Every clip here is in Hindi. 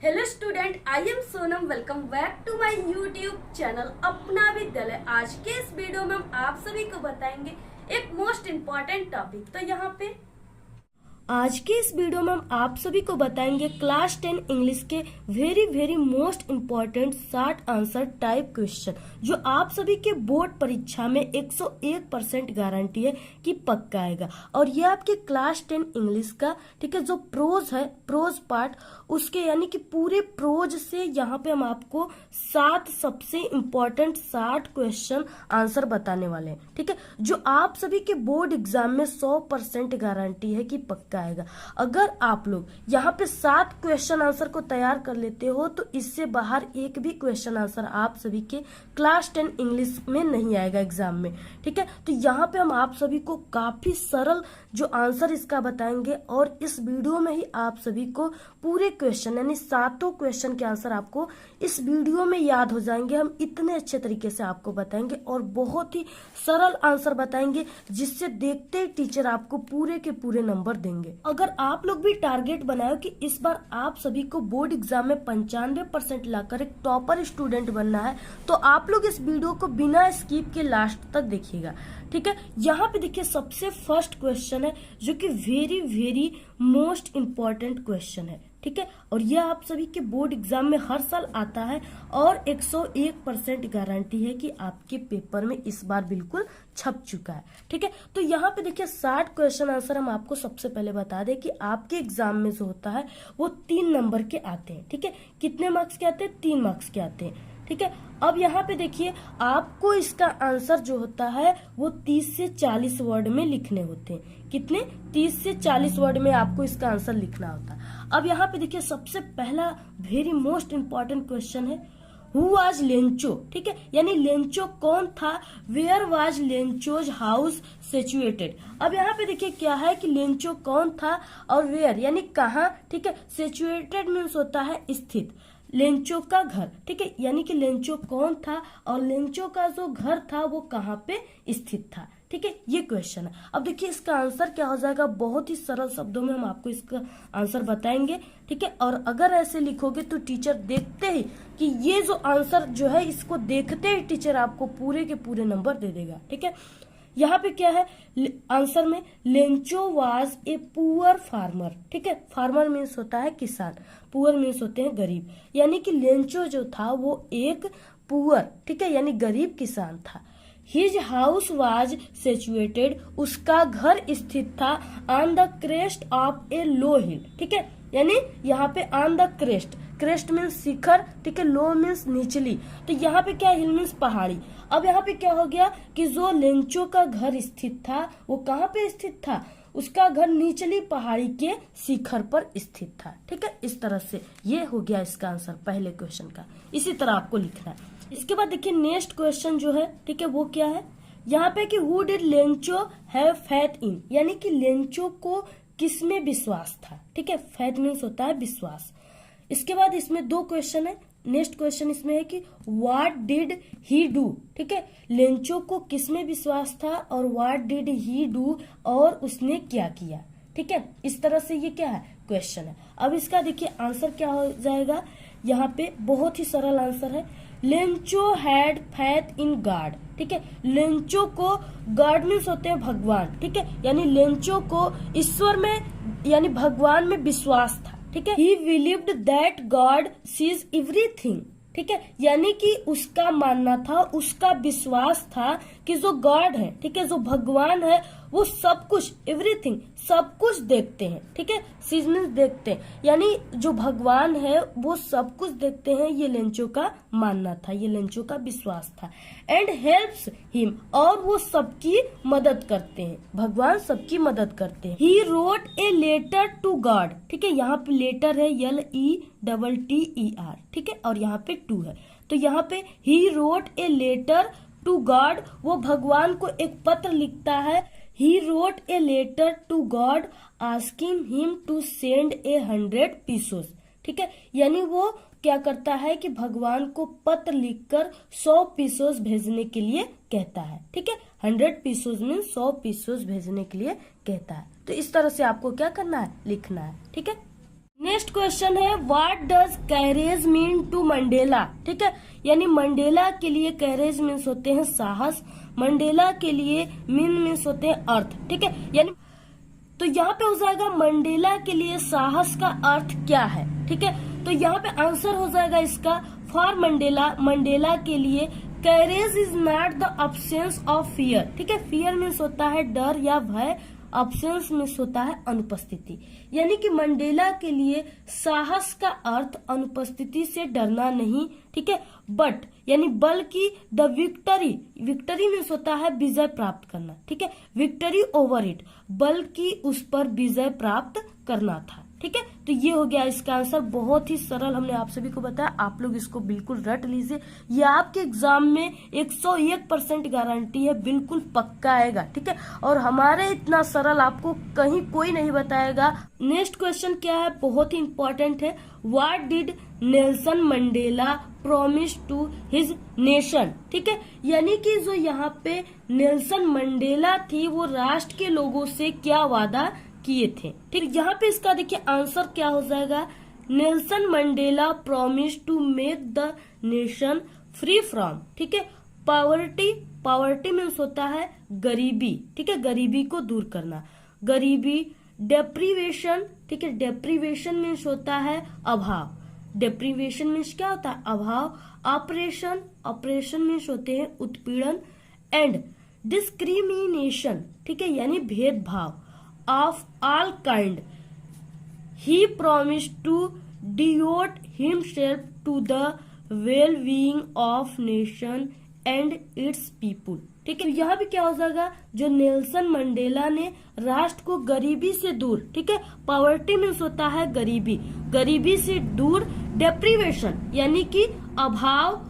Hello student, I am Sonam. Welcome back to my YouTube channel Apna Vidyalaya. आज के इस वीडियो में हम आप सभी को बताएंगे एक मोस्ट इम्पॉर्टेंट टॉपिक। तो यहाँ पे आज के इस वीडियो में हम आप सभी को बताएंगे क्लास 10 इंग्लिश के very most important 60 answer type question जो आप सभी के बोर्ड परीक्षा में 101% गारंटी है कि पक्का आएगा। और ये आपके क्लास 10 इंग्लिश का ठीक है जो प्रोज है, प्रोज पार्ट उसके यानी कि पूरे प्रोज से यहाँ पे हम आपको 7 सबसे इम्पोर्टेंट 60 क्वेश्चन आंसर बताने वाले हैं। ठीक है, जो आप सभी के बोर्ड एग्जाम में 100% गारंटी है कि पक्का आएगा। अगर आप लोग यहाँ पे 7 क्वेश्चन आंसर को तैयार कर लेते हो तो इससे बाहर एक भी क्वेश्चन आंसर आप सभी के क्लास 10 इंग्लिश में नहीं आएगा एग्जाम में। ठीक है, तो यहाँ पे हम आप सभी को काफी सरल जो आंसर इसका बताएंगे और इस वीडियो में ही आप सभी को पूरे क्वेश्चन यानी 7 क्वेश्चन के आंसर आपको इस वीडियो में याद हो जाएंगे। हम इतने अच्छे तरीके से आपको बताएंगे और बहुत ही सरल आंसर बताएंगे जिससे देखते ही टीचर आपको पूरे के पूरे नंबर देंगे। अगर आप लोग भी टारगेट बनाए कि इस बार आप सभी को बोर्ड एग्जाम में 95% लाकर एक टॉपर स्टूडेंट बनना है तो आप लोग इस वीडियो को बिना स्किप के लास्ट तक देखिएगा। ठीक है, यहाँ पे देखिए सबसे फर्स्ट क्वेश्चन है जो कि वेरी मोस्ट इम्पोर्टेंट क्वेश्चन है। ठीक है, और यह आप सभी के बोर्ड एग्जाम में हर साल आता है और 101% गारंटी है कि आपके पेपर में इस बार बिल्कुल छप चुका है। ठीक है, तो यहाँ पे देखिए 60 क्वेश्चन आंसर हम आपको सबसे पहले बता दें कि आपके एग्जाम में जो होता है वो 3 नंबर के आते हैं। ठीक है, कितने मार्क्स के आते हैं? 3 मार्क्स के आते हैं। ठीक है, अब यहाँ पे देखिए आपको इसका आंसर जो होता है वो 30 से 40 वर्ड में लिखने होते हैं। कितने? 30 से 40 वर्ड में आपको इसका आंसर लिखना होता है। अब यहाँ पे देखिए सबसे पहला वेरी मोस्ट इम्पोर्टेंट क्वेश्चन है हु वाज लेंचो। ठीक है, यानी लेंचो कौन था? Where was Lencho's house situated. अब यहाँ पे देखिए क्या है कि लेंचो कौन था और वेयर यानी कहाँ। ठीक है, सिचुएटेड मीन्स होता है स्थित। लेंचो का घर, ठीक है, यानी कि लेंचो कौन था और लेंचो का जो घर था वो कहाँ पे स्थित था। ठीक है, ये क्वेश्चन है। अब देखिए इसका आंसर क्या हो जाएगा, बहुत ही सरल शब्दों में हम आपको इसका आंसर बताएंगे। ठीक है, और अगर ऐसे लिखोगे तो टीचर देखते ही कि ये जो आंसर जो है इसको देखते ही टीचर आपको पूरे के पूरे नंबर दे देगा। ठीक है, यहाँ पे क्या है आंसर में? Lencho was a poor farmer. ठीक है, फार्मर मीन्स होता है किसान, पुअर मीन्स होते हैं गरीब, यानी कि लेंचो जो था वो एक पुअर, ठीक है, यानी गरीब किसान था। हिज हाउस वाज सिचुएटेड, उसका घर स्थित था on the crest of a low hill. ठीक है, यानी यहाँ पे on the crest, crest means शिखर, ठीक है, लो मीन्स निचली, तो यहाँ पे क्या? हिल मीन्स पहाड़ी। अब यहाँ पे क्या हो गया कि जो लेंचो का घर स्थित था वो कहाँ पे स्थित था? उसका घर निचली पहाड़ी के शिखर पर स्थित था। ठीक है, इस तरह से ये हो गया इसका आंसर पहले क्वेश्चन का। इसी तरह आपको लिखना है। इसके बाद देखिए नेक्स्ट क्वेश्चन जो है, ठीक है, वो क्या है यहाँ पे कि who did Lencho have faith in, यानी कि लेंचो को किसमें विश्वास था। ठीक है, फेथ मीन्स होता है विश्वास। इसके बाद इसमें 2 क्वेश्चन है। नेक्स्ट क्वेश्चन इसमें है कि व्हाट डिड ही डू। ठीक है, लेंचो को किसमें विश्वास था और व्हाट डिड ही डू, और उसने क्या किया। ठीक है, इस तरह से ये क्या है क्वेश्चन है। अब इसका देखिए आंसर क्या हो जाएगा, यहाँ पे बहुत ही सरल आंसर है। Lencho had faith in God. ठीक है, लेंचो को, गॉड मीन्स होते हैं भगवान, ठीक है, यानी लेंचो को ईश्वर में यानी भगवान में विश्वास था। ठीक है, ही believed that God sees everything. ठीक है, यानी कि उसका मानना था, उसका विश्वास था कि जो गॉड है, ठीक है, जो भगवान है वो सब कुछ, एवरीथिंग, सब कुछ देखते हैं। ठीक है, सीज मीन्स देखते हैं, यानी जो भगवान है वो सब कुछ देखते हैं, ये लेंचो का मानना था, ये लेंचो का विश्वास था। एंड हेल्प्स हिम, और वो सबकी मदद करते हैं, भगवान सबकी मदद करते हैं। He wrote a letter to God. ठीक है, यहाँ पे लेटर है LETTER, ठीक है, और यहाँ पे टू है, तो यहाँ पे he wrote a letter to God, वो भगवान को एक पत्र लिखता है। He wrote a letter to God asking him to send 100 pesos. ठीक है, यानी वो क्या करता है कि भगवान को पत्र लिखकर 100 पीसोस भेजने के लिए कहता है। ठीक है, 100 पीसोस में 100 पीसोस भेजने के लिए कहता है। तो इस तरह से आपको क्या करना है, लिखना है। ठीक है, नेक्स्ट क्वेश्चन है what does courage mean to Mandela. ठीक है, यानी मंडेला के लिए करेज मीन्स होते हैं साहस, मंडेला के लिए मीन्स होते हैं अर्थ। ठीक है, यानी तो यहाँ पे हो जाएगा मंडेला के लिए साहस का अर्थ क्या है। ठीक है, तो यहाँ पे आंसर हो जाएगा इसका फॉर मंडेला, मंडेला के लिए courage is not the absence of fear. ठीक है, फियर मीन्स होता है डर या भय, अब्सेंस मीन्स होता है अनुपस्थिति। यानी कि मंडेला के लिए साहस का अर्थ अनुपस्थिति से डरना नहीं। ठीक है, बट यानी बल्कि द विक्टरी, विक्टरी मीन्स होता है विजय प्राप्त करना। ठीक है, विक्टरी ओवर इट, बल्कि उस पर विजय प्राप्त करना था। ठीक है, तो ये हो गया इसका आंसर। बहुत ही सरल हमने आप सभी को बताया, आप लोग इसको बिल्कुल रट लीजिए। ये आपके एग्जाम में 101% गारंटी है, बिल्कुल पक्का आएगा। ठीक है, और हमारे इतना सरल आपको कहीं कोई नहीं बताएगा। नेक्स्ट क्वेश्चन क्या है, बहुत ही इंपॉर्टेंट है। What did Nelson Mandela promise to his nation. ठीक है, यानी कि जो यहाँ पे नेल्सन मंडेला थी वो राष्ट्र के लोगों से क्या वादा किए थे। ठीक, यहाँ पे इसका देखिए आंसर क्या हो जाएगा। Nelson Mandela promise to make the nation free from, ठीक है, पॉवर्टी। पॉवर्टी मीन्स होता है गरीबी। ठीक है, गरीबी को दूर करना, गरीबी। डेप्रीवेशन, ठीक है, डेप्रीवेशन मीन्स होता है अभाव, डेप्रीवेशन मीन्स क्या होता है अभाव। ऑपरेशन, ऑपरेशन मीन्स होते हैं उत्पीड़न। एंड डिस्क्रिमिनेशन, ठीक है, यानी भेदभाव of all kind. He promised to devote himself to the well-being of nation and its people. ठीक है, यहाँ भी क्या हो जाएगा, जो नेल्सन मंडेला ने राष्ट्र को गरीबी से दूर, ठीक है, पॉवर्टी मीन्स होता है गरीबी, गरीबी से दूर। डेप्रीवेशन यानी कि अभाव,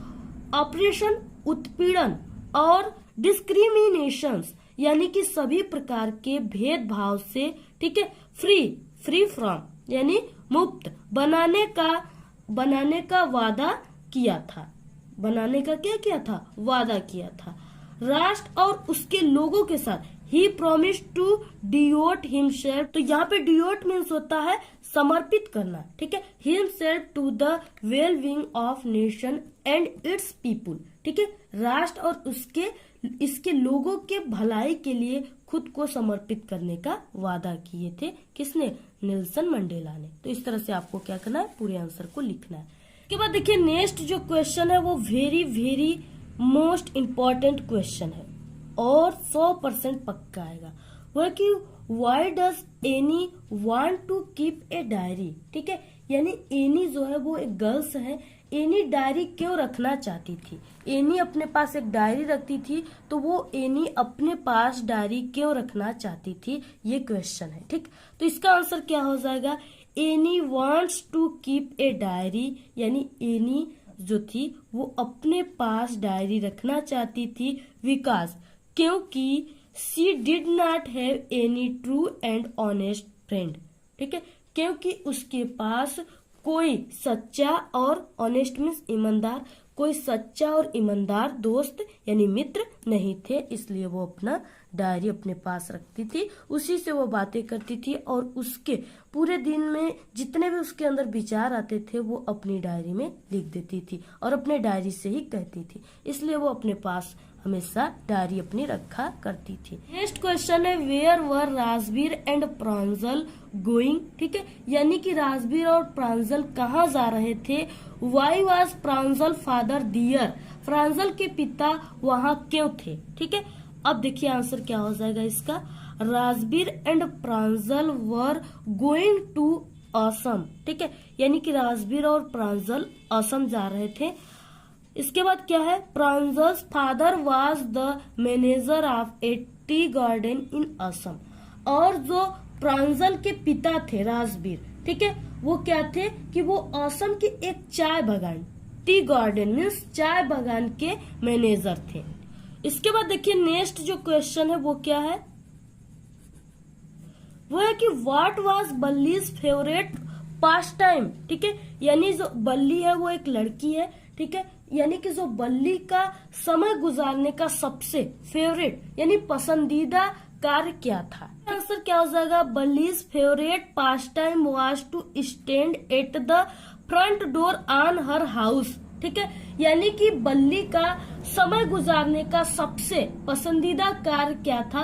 ऑपरेशन उत्पीड़न, और डिस्क्रिमिनेशंस यानी कि सभी प्रकार के भेदभाव से, ठीक है, फ्री, फ्री फ्रॉम यानी मुक्त बनाने का वादा किया था। बनाने का क्या किया था, वादा किया था राष्ट्र और उसके लोगों के साथ। ही प्रोमिस टू डिवोट हिमसेल्फ, तो यहाँ पे डिवोट मीन्स होता है समर्पित करना। ठीक है, himself to the well being of nation and its people. ठीक है, राष्ट्र और इसके लोगों के भलाई के लिए खुद को समर्पित करने का वादा किए थे। किसने, नेल्सन मंडेला ने। तो इस तरह से आपको क्या करना है, पूरे आंसर को लिखना है। इसके बाद देखिए नेक्स्ट जो क्वेश्चन है वो very very most important question है और 100% पक्का आएगा। वो है कि why does Annie want to keep a diary. ठीक है, यानी एनी जो है वो एक गर्ल्स है, एनी डायरी क्यों रखना चाहती थी। एनी अपने पास एक डायरी रखती थी, तो वो एनी अपने पास डायरी क्यों रखना चाहती थी, ये क्वेश्चन है। ठीक, तो इसका आंसर क्या हो जाएगा, Annie wants to keep a diary, यानी एनी जो थी वो अपने पास डायरी रखना चाहती थी बिकॉज, क्योंकि she did not have any true and honest friend. ठीक है, क्योंकि उसके पास कोई सच्चा और ऑनेस्ट मीन्स ईमानदार, कोई सच्चा और ईमानदार दोस्त यानी मित्र नहीं थे, इसलिए वो अपना डायरी अपने पास रखती थी, उसी से वो बातें करती थी और उसके पूरे दिन में जितने भी उसके अंदर विचार आते थे वो अपनी डायरी में लिख देती थी और अपने डायरी से ही कहती थी, इसलिए वो अपने पास हमेशा डायरी अपनी रखा करती थी। नेक्स्ट क्वेश्चन है where were Rajveer and Pranjal going. ठीक है, यानी कि राजवीर और प्रांजल कहाँ जा रहे थे। वाई वाज प्रांजल फादर दियर, प्रांजल के पिता वहाँ क्यों थे। ठीक है, अब देखिए आंसर क्या हो जाएगा इसका, Rajveer and Pranjal were going to Assam. ठीक है, यानी कि राजवीर और प्रांजल असम जा रहे थे। इसके बाद क्या है, Pranjal's father was the manager of A tea garden इन असम, और जो प्रांजल के पिता थे राजवीर, ठीक है, वो क्या थे कि वो असम के एक चाय बागान, टी गार्डन मीन्स चाय बागान के मैनेजर थे। इसके बाद देखिए नेक्स्ट जो क्वेश्चन है वो क्या है, वो है कि what was Bally's favourite pastime. ठीक है, यानी जो बल्ली है वो एक लड़की है, ठीक है, यानी कि जो बल्ली का समय गुजारने का सबसे फेवरेट यानी पसंदीदा कार्य क्या था। आंसर क्या हो जाएगा, Bally's favourite pastime was to stand at the front door on her house. ठीक है, यानी कि बल्ली का समय गुजारने का सबसे पसंदीदा कार्य क्या था,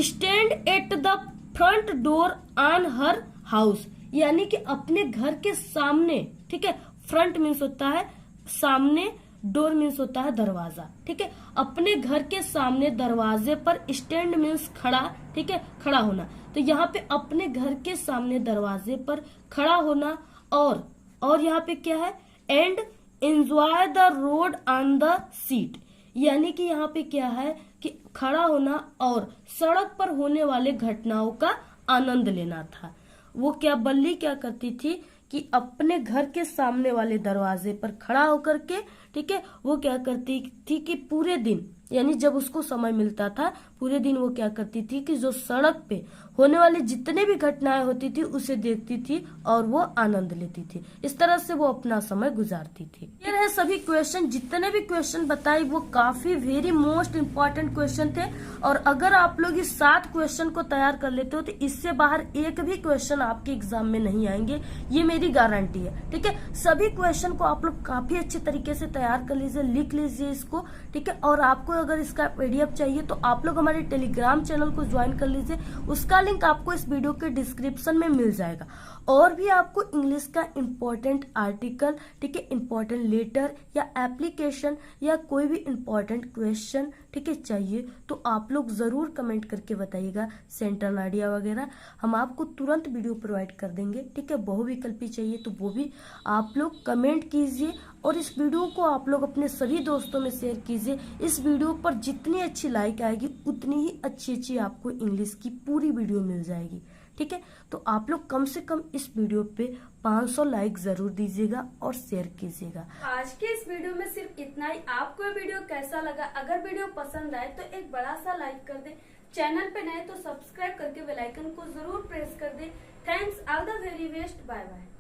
stand at the front door on her house, यानी कि अपने घर के सामने। ठीक है, फ्रंट मीन्स होता है सामने, डोर मीन्स होता है दरवाजा। ठीक है, अपने घर के सामने दरवाजे पर, स्टैंड मीन्स खड़ा। ठीक है, खड़ा होना, तो यहाँ पे अपने घर के सामने दरवाजे पर खड़ा होना, और यहाँ पे क्या है, and enjoy the road on the seat, यानी कि यहाँ पे क्या है कि खड़ा होना और सड़क पर होने वाले घटनाओं का आनंद लेना था। वो क्या, बल्ली क्या करती थी कि अपने घर के सामने वाले दरवाजे पर खड़ा होकर के, ठीक है, वो क्या करती थी कि पूरे दिन, यानी जब उसको समय मिलता था पूरे दिन, वो क्या करती थी कि जो सड़क पे होने वाली जितने भी घटनाएं होती थी उसे देखती थी और वो आनंद लेती थी। इस तरह से वो अपना समय गुजारती थी। ये रहे सभी क्वेश्चन, जितने भी क्वेश्चन बताई वो काफी वेरी मोस्ट इम्पोर्टेंट क्वेश्चन थे, और अगर आप लोग इस 7 क्वेश्चन को तैयार कर लेते हो तो इससे बाहर एक भी क्वेश्चन आपके एग्जाम में नहीं आएंगे, ये मेरी गारंटी है। ठीक है, सभी क्वेश्चन को आप लोग काफी अच्छे तरीके से तैयार कर लीजिए, लिख लीजिए इसको। ठीक है, और आपको अगर इसका पीडीएफ चाहिए तो आप लोग हमारे टेलीग्राम चैनल को ज्वाइन कर लीजिए, उसका लिंक आपको इस वीडियो के डिस्क्रिप्शन में मिल जाएगा। और भी आपको इंग्लिश का इम्पोर्टेंट आर्टिकल, ठीक है, इम्पोर्टेंट लेटर या एप्लीकेशन या कोई भी इम्पोर्टेंट क्वेश्चन, ठीक है, चाहिए तो आप लोग जरूर कमेंट करके बताइएगा, सेंट्रल आइडिया वगैरह हम आपको तुरंत वीडियो प्रोवाइड कर देंगे। ठीक है, बहुविकल्पी चाहिए तो वो भी आप लोग कमेंट कीजिए, और इस वीडियो को आप लोग अपने सभी दोस्तों में शेयर कीजिए। इस वीडियो पर जितनी अच्छी लाइक आएगी उतनी ही अच्छी आपको इंग्लिश की पूरी वीडियो मिल जाएगी। ठीक है, तो आप लोग कम से कम इस वीडियो पे 500 लाइक जरूर दीजिएगा और शेयर कीजिएगा। आज के इस वीडियो में सिर्फ इतना ही। आपको ये वीडियो कैसा लगा, अगर वीडियो पसंद आए तो एक बड़ा सा लाइक कर दे, चैनल पे नए तो सब्सक्राइब करके बेल आइकन को जरूर प्रेस कर दे। Thanks, all the very best, bye bye.